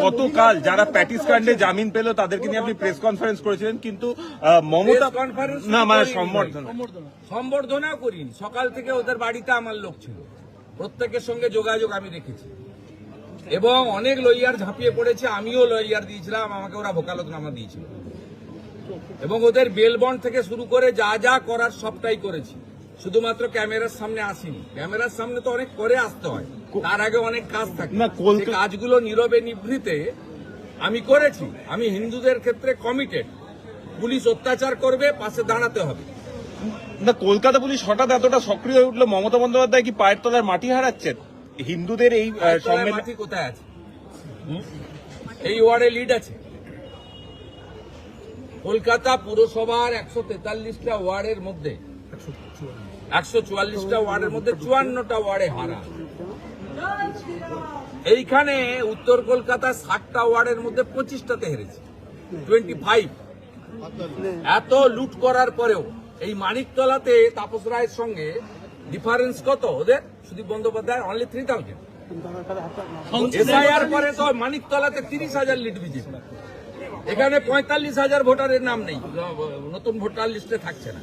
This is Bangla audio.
গতকাল যারা প্যাটিস কাণ্ডে জামিন পেল তাদেরকে নিয়ে আপনি প্রেস কনফারেন্স করেছিলেন, কিন্তু মমতা না মানে সম্বর্ধনা করিনি। সকাল থেকে ওদের বাড়িতে আমার লোক ছিল, প্রত্যেকের সঙ্গে যোগাযোগ আমি রেখেছি এবং অনেক লয়ার ঝাঁপিয়ে পড়েছে। আমিও লয়ার দিয়েছিলাম, আমাকে ওরা ভোকালতনামা দিয়েছিল এবং ওদের বেল বন্ড থেকে শুরু করে যা যা করার সবটাই করেছি। শুধুমাত্র ক্যামেরার সামনে আসিনি, ক্যামেরার সামনে তো অনেক করে আসতে হয়, তার আগে অনেক কাজ থাকে। কাজগুলো নীরবে নিভৃতে আমি করেছি। আমি হিন্দুদের ক্ষেত্রে কমিটেড। পুলিশ অত্যাচার করবে, পাশে দাঁড়াতে হবে না। কলকাতা পুলিশ হঠাৎ এতটা সক্রিয় হয়ে উঠলো, মমতা বন্দ্যোপাধ্যায় কি পায়ের তলার মাটি হারাচ্ছেন? হিন্দুদের এই মাটি কোথায় আছে? এই ওয়ার্ডে লিড আছে। কলকাতা পুরসভার 143টা ওয়ার্ডের মধ্যে 144টা ওয়ার্ডের মধ্যে 54টা ওয়ার্ডে হারা। এইখানে উত্তর কলকাতা 60টা ওয়ার্ডের মধ্যে 25টাতে হেরেছে, 25। এত লুট করার পরেও এই মানিকতলাতে তাপস রায়ের সঙ্গে ডিফারেন্স কত ওদের? সুদীপ বন্দ্যোপাধ্যায় অনলি 3000। এসআইআর পরে তো মানিকতলাতে 30,000 লিড বিজেপি। এখানে 45,000 ভোটারের নাম নেই, নতুন ভোটার লিস্টে থাকছে না।